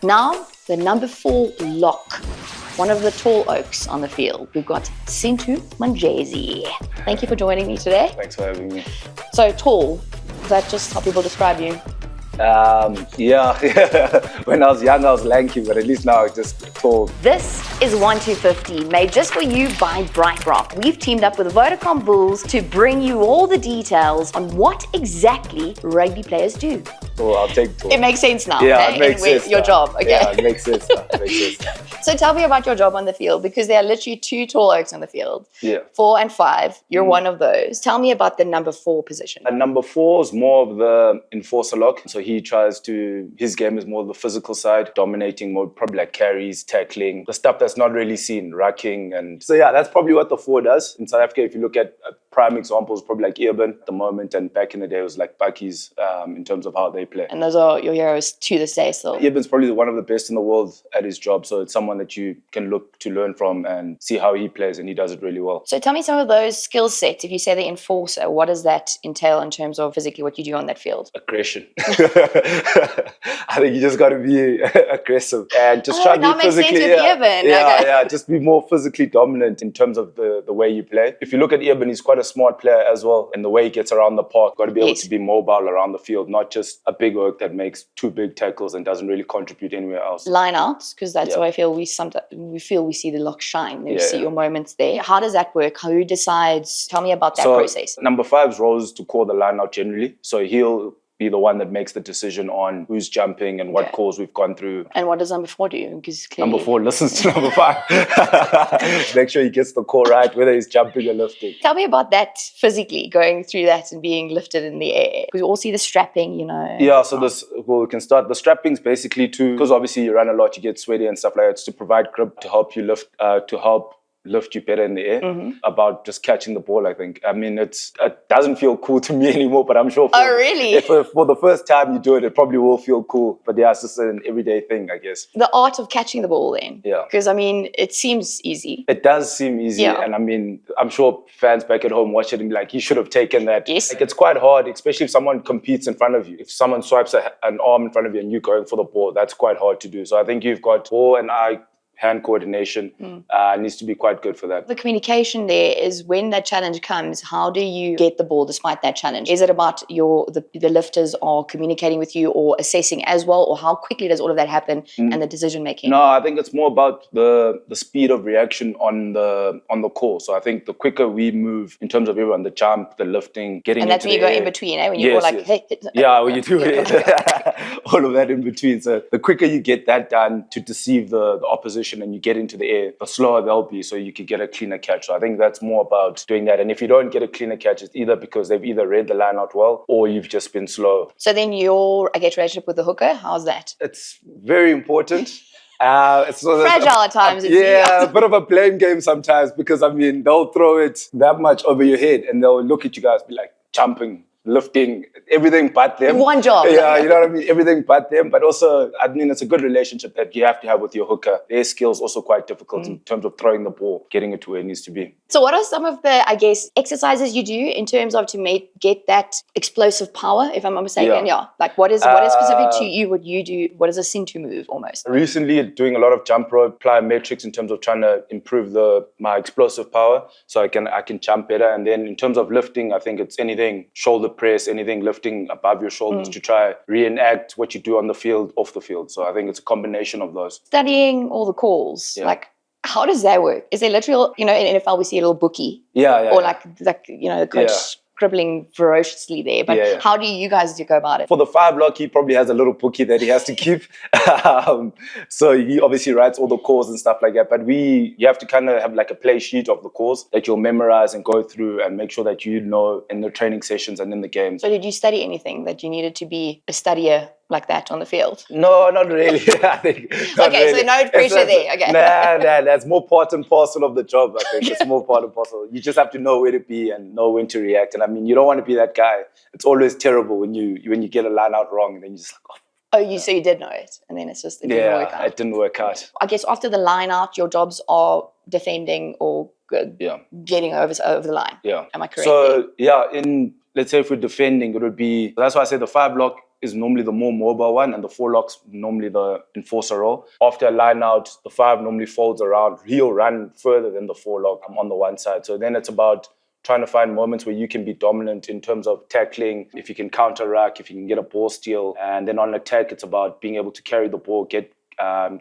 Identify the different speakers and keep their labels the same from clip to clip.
Speaker 1: Now, the number 4 lock, one of the tall oaks on the field. We've got Sintu Manjezi. Thank you for joining me today.
Speaker 2: Thanks for having me.
Speaker 1: So tall, is that just how people describe you?
Speaker 2: Yeah. When I was young, I was lanky, but at least now I'm just tall.
Speaker 1: This is 1-2-50, made just for you by Bright Rock. We've teamed up with Vodacom Bulls to bring you all the details on what exactly rugby players do.
Speaker 2: So I'll take tall.
Speaker 1: It makes sense now.
Speaker 2: Yeah,
Speaker 1: okay?
Speaker 2: it makes sense.
Speaker 1: Your job, okay?
Speaker 2: Yeah, it makes sense now. It makes sense.
Speaker 1: So tell me about your job on the field, because there are literally 2 tall oaks on the field.
Speaker 2: Yeah.
Speaker 1: 4 and 5. You're one of those. Tell me about the number 4 position.
Speaker 2: And number 4 is more of the enforcer lock. So his game is more the physical side, dominating more, probably like carries, tackling, the stuff that's not really seen, racking. And so yeah, that's probably what the 4 does. In South Africa, if you look at prime examples, probably like Eben at the moment, and back in the day it was like Bucky's in terms of how they play.
Speaker 1: And those are your heroes to this day still.
Speaker 2: Eben's probably one of the best in the world at his job. So it's someone that you can look to learn from and see how he plays, and he does it really well.
Speaker 1: So tell me some of those skill sets. If you say the enforcer, what does that entail in terms of physically what you do on that field?
Speaker 2: Aggression. I think you just got to be aggressive and just try to be physically.
Speaker 1: Yeah,
Speaker 2: just be more physically dominant in terms of the way you play. If you look at Eben, he's quite a smart player as well, and the way he gets around the park, got to be able to be mobile around the field, not just a big oak that makes 2 big tackles and doesn't really contribute anywhere else.
Speaker 1: Line outs, because that's what I feel we see the lock shine. You see your moments there. How does that work? Who decides? Tell me about that process.
Speaker 2: Number 5's role is to call the line out generally. So he'll be the one that makes the decision on who's jumping and what calls we've gone through.
Speaker 1: And what does number 4 do? Because clearly...
Speaker 2: Number 4 listens to number 5. Make sure he gets the call right, whether he's jumping or lifting.
Speaker 1: Tell me about that physically, going through that and being lifted in the air. We all see the strapping,
Speaker 2: Yeah, so we can start. The strapping's basically because obviously you run a lot, you get sweaty and stuff like that. It's to provide grip, to help you lift you better in the air. About just catching the ball, I think. I mean, it doesn't feel cool to me anymore, but I'm sure for the first time you do it, it probably will feel cool. But yeah, it's just an everyday thing, I guess.
Speaker 1: The art of catching the ball then.
Speaker 2: Yeah.
Speaker 1: Because, I mean, it seems easy.
Speaker 2: It does seem easy. Yeah. And I mean, I'm sure fans back at home watch it and be like, you should have taken that.
Speaker 1: Yes.
Speaker 2: Like, it's quite hard, especially if someone competes in front of you. If someone swipes an arm in front of you and you're going for the ball, that's quite hard to do. So I think you've got ball and hand coordination needs to be quite good for that.
Speaker 1: The communication there is when that challenge comes, how do you get the ball despite that challenge? Is it about the lifters are communicating with you or assessing as well, or how quickly does all of that happen and the decision making?
Speaker 2: No, I think it's more about the speed of reaction on the call. So I think the quicker we move in terms of everyone, the jump, the lifting, getting
Speaker 1: and that's when you go in between, when you go like, hey.
Speaker 2: Yeah, when you do it. All of that in between. So the quicker you get that done to deceive the opposition and you get into the air, the slower they'll be, so you can get a cleaner catch. So I think that's more about doing that. And if you don't get a cleaner catch, it's either because they've either read the line out well or you've just been slow.
Speaker 1: So then your relationship with the hooker, how's that?
Speaker 2: It's very important. It's
Speaker 1: fragile at times.
Speaker 2: A bit of a blame game sometimes, because I mean, they'll throw it that much over your head and they'll look at you guys, be like jumping, lifting, everything but them.
Speaker 1: One job.
Speaker 2: Yeah, you know what I mean? Everything but them. But also, I mean, it's a good relationship that you have to have with your hooker. Their skills also quite difficult in terms of throwing the ball, getting it to where it needs to be.
Speaker 1: So what are some of the, I guess, exercises you do in terms of to get that explosive power, if I'm not mistaken? Yeah. Like what is specific to you, what you do? What is a Sintu move almost?
Speaker 2: Recently, doing a lot of jump rope, plyometrics in terms of trying to improve my explosive power so I can jump better. And then in terms of lifting, I think it's anything shoulder press, anything lifting above your shoulders to try reenact what you do on the field, off the field. So I think it's a combination of those. Studying
Speaker 1: all the calls, like how does that work? Is there literally, in NFL we see a little bookie, or the coach scribbling ferociously there, but how do you guys go about it?
Speaker 2: For the 5 lock, he probably has a little bookie that he has to keep. So he obviously writes all the calls and stuff like that. But you have to kind of have like a play sheet of the calls that you'll memorize and go through and make sure that you know in the training sessions and in the games.
Speaker 1: So did you study anything that you needed to be a studier like that on the field?
Speaker 2: No, not really. I think.
Speaker 1: Okay, so no pressure there. Okay.
Speaker 2: Nah, that's more part and parcel of the job. I think it's more part and parcel. You just have to know where to be and know when to react. And I mean, you don't want to be that guy. It's always terrible when you get a line out wrong and then you just like,
Speaker 1: so you did know it, and then it didn't work out.
Speaker 2: It didn't work out.
Speaker 1: I guess after the line out, your jobs are defending or getting over the line.
Speaker 2: Yeah.
Speaker 1: Am I correct?
Speaker 2: So let's say if we're defending, it would be, that's why I say the 5 lock is normally the more mobile one, and the 4 lock's normally the enforcer role. After a line out, the 5 normally folds around. He'll run further than the 4 lock. I'm on the one side. So then it's about trying to find moments where you can be dominant in terms of tackling, if you can counter ruck, if you can get a ball steal. And then on attack, it's about being able to carry the ball, get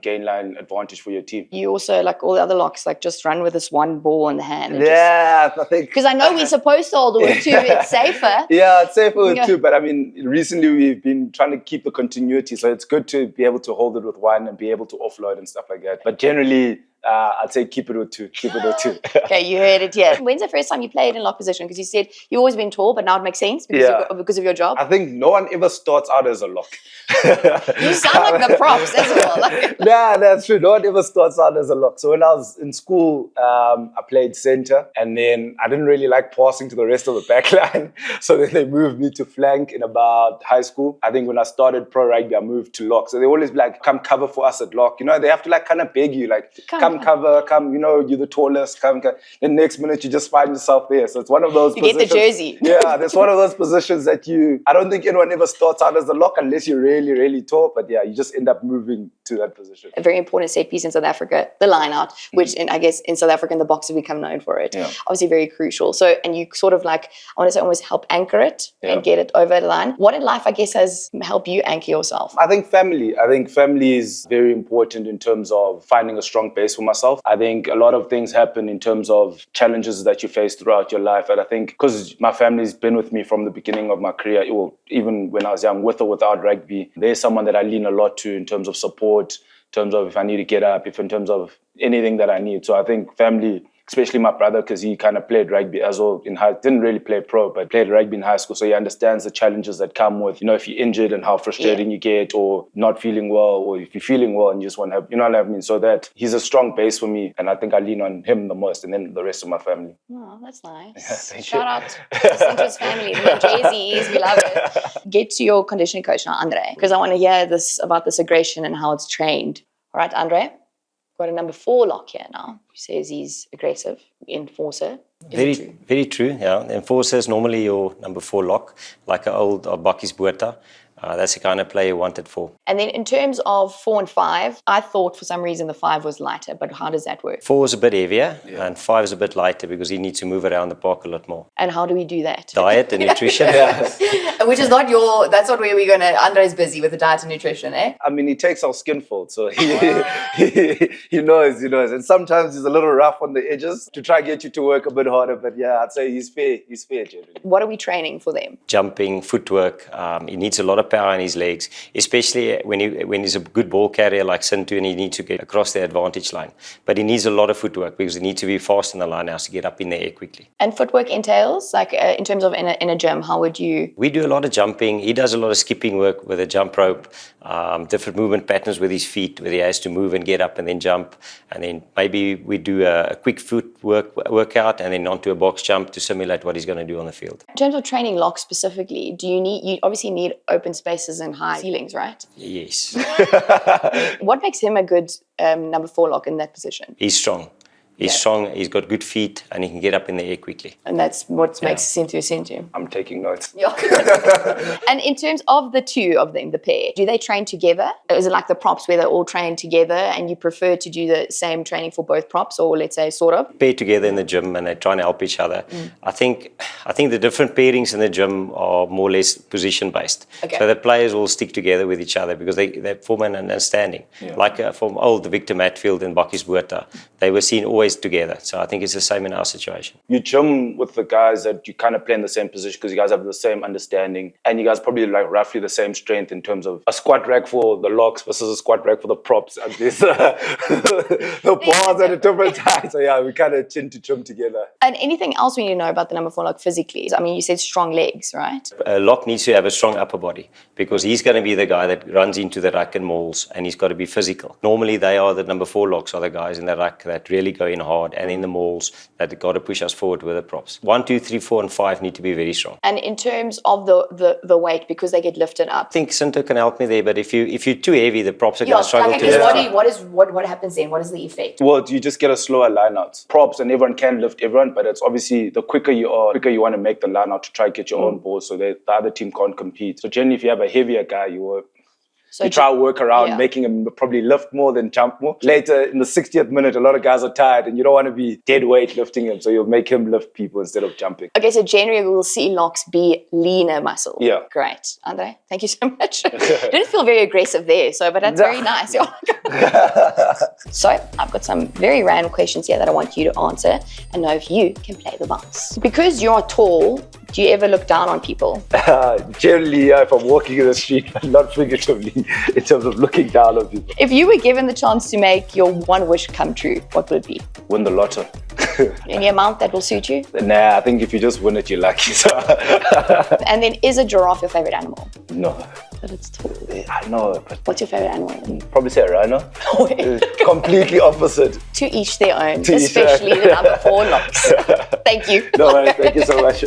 Speaker 2: gain line advantage for your team.
Speaker 1: You also, like all the other locks, like just run with this one ball in the hand.
Speaker 2: Yeah, I think.
Speaker 1: Because I know we're supposed to hold it with 2, it's safer.
Speaker 2: Yeah, it's safer with 2, but I mean, recently we've been trying to keep the continuity, so it's good to be able to hold it with 1 and be able to offload and stuff like that. But generally, I'd say keep it with 2. Keep it with 2.
Speaker 1: Okay, you heard it here. When's the first time you played in lock position? Because you said you've always been tall, but now it makes sense because of your job.
Speaker 2: I think no one ever starts out as a lock.
Speaker 1: You sound like the props as well.
Speaker 2: Nah, that's true. No one ever starts out as a lock. So when I was in school, I played center, and then I didn't really like passing to the rest of the back line. So then they moved me to flank in about high school. I think when I started pro rugby, I moved to lock. So they always be like, come cover for us at lock. You know, they have to like kind of beg you, like, come cover, come, you know, you're the tallest, come. Then next minute you just find yourself there. So it's one of those positions.
Speaker 1: Get the jersey.
Speaker 2: Yeah, there's one of those positions that I don't think anyone ever starts out as a lock unless you're really, really tall. But yeah, you just end up moving to that position.
Speaker 1: A very important set piece in South Africa, the line out, which I guess in South Africa, in the box have become known for it.
Speaker 2: Yeah.
Speaker 1: Obviously very crucial. So, and you sort of like, I want to say almost help anchor it and get it over the line. What in life, I guess, has helped you anchor yourself?
Speaker 2: I think family. I think family is very important in terms of finding a strong base for myself. I think a lot of things happen in terms of challenges that you face throughout your life. And I think because my family's been with me from the beginning of my career, even when I was young, with or without rugby, there's someone that I lean a lot to in terms of support, in terms of if I need to get up, if in terms of anything that I need. So I think family, especially my brother, because he kind of played rugby as well in high, didn't really play pro, but played rugby in high school. So he understands the challenges that come with, you know, if you're injured and how frustrating you get, or not feeling well, or if you're feeling well and you just want to have, you know what I mean? So that he's a strong base for me, and I think I lean on him the most, and then the rest of my family.
Speaker 1: Oh, that's nice.
Speaker 2: Yeah,
Speaker 1: Shout out to Sintu's family, the Manjezis, we love it. Get to your conditioning coach now, Andre, because I want to hear this about this aggression and how it's trained. All right, Andre? Got a number 4 lock here now. He says he's aggressive, enforcer.
Speaker 3: Very true. Yeah, enforcer is normally your number 4 lock, like an old Bakkies Botha. That's the kind of player you want it for.
Speaker 1: And then in terms of 4 and 5, I thought for some reason the 5 was lighter, but how does that work?
Speaker 3: 4 is a bit heavier and 5 is a bit lighter because he needs to move around the park a lot more.
Speaker 1: And how do we do that?
Speaker 3: Diet and nutrition.
Speaker 1: Which is not that's not where we're going to, Andre's busy with the diet and nutrition, eh?
Speaker 2: I mean, he takes our skin fold, so he knows. And sometimes he's a little rough on the edges to try and get you to work a bit harder, but yeah, I'd say he's fair generally.
Speaker 1: What are we training for them?
Speaker 3: Jumping, footwork. He needs a lot of power in his legs, especially when he's a good ball carrier like Sintu and he needs to get across the advantage line. But he needs a lot of footwork because he needs to be fast in the line house to get up in the air quickly.
Speaker 1: And footwork entails, like in terms of in a gym, how would you?
Speaker 3: We do a lot of jumping. He does a lot of skipping work with a jump rope, different movement patterns with his feet where he has to move and get up and then jump. And then maybe we do a quick foot workout and then onto a box jump to simulate what he's going to do on the field.
Speaker 1: In terms of training lock specifically, you obviously need open spaces and high ceilings, right?
Speaker 3: Yes.
Speaker 1: What makes him a good number 4 lock in that position?
Speaker 3: He's strong. He's strong, he's got good feet, and he can get up in the air quickly.
Speaker 1: And that's what makes Sintu.
Speaker 2: I'm taking notes.
Speaker 1: Yeah. And in terms of the 2 of them, the pair, do they train together? Is it like the props where they all train together and you prefer to do the same training for both props, or let's say sort of?
Speaker 3: Pair together in the gym and they're trying to help each other. I think the different pairings in the gym are more or less position-based.
Speaker 1: Okay.
Speaker 3: So the players will stick together with each other because they form an understanding. Yeah. Like from old Victor Matfield and Bakkies Botha, they were seen always together. So I think it's the same in our situation.
Speaker 2: You gym with the guys that you kind of play in the same position because you guys have the same understanding and you guys probably like roughly the same strength in terms of a squat rack for the locks versus a squat rack for the props. And this, the bars at a different time. So yeah, we kind of chin to gym together.
Speaker 1: And anything else we need to know about the number 4 lock physically? I mean, you said strong legs, right?
Speaker 3: A lock needs to have a strong upper body because he's going to be the guy that runs into the ruck and mauls, and he's got to be physical. Normally, they are the number 4 locks are the guys in the ruck that really go in and hard, and then the mauls that got to push us forward with the props. 1, 2, 3, 4, and 5 need to be very strong.
Speaker 1: And in terms of the weight, because they get lifted up.
Speaker 3: I think Sintu can help me there, but if you're too heavy, the props are going
Speaker 1: Yeah,
Speaker 3: to struggle
Speaker 1: like,
Speaker 3: to
Speaker 1: because
Speaker 3: lift.
Speaker 1: what happens then? What is the effect?
Speaker 2: Well, you just get a slower line out. Props, and everyone can lift everyone, but it's obviously the quicker you are, quicker you want to make the line out to try and get your own ball so that the other team can't compete. So generally, if you have a heavier guy, you try to work around making him probably lift more than jump more. Later, in the 60th minute, a lot of guys are tired and you don't want to be dead weight lifting him, so you'll make him lift people instead of jumping.
Speaker 1: Okay, so generally we'll see locks be leaner muscle.
Speaker 2: Yeah.
Speaker 1: Great. Andre, thank you so much. Didn't feel very aggressive there, but that's very nice. So I've got some very random questions here that I want you to answer and know if you can play the bounce. Because you're tall, do you ever look down on people?
Speaker 2: Generally, if I'm walking in the street, but not figuratively, in terms of looking down on people.
Speaker 1: If you were given the chance to make your one wish come true, what would it be?
Speaker 2: Win the lotto.
Speaker 1: Any amount that will suit you?
Speaker 2: Nah, I think if you just win it, you're lucky. So.
Speaker 1: And then, is a giraffe your favorite animal?
Speaker 2: No.
Speaker 1: But it's tall.
Speaker 2: I know, but
Speaker 1: What's your favorite animal?
Speaker 2: probably say a rhino. Completely opposite.
Speaker 1: To each their own,
Speaker 2: To each their
Speaker 1: especially the number 4 locks. Thank you.
Speaker 2: No, thank you so much.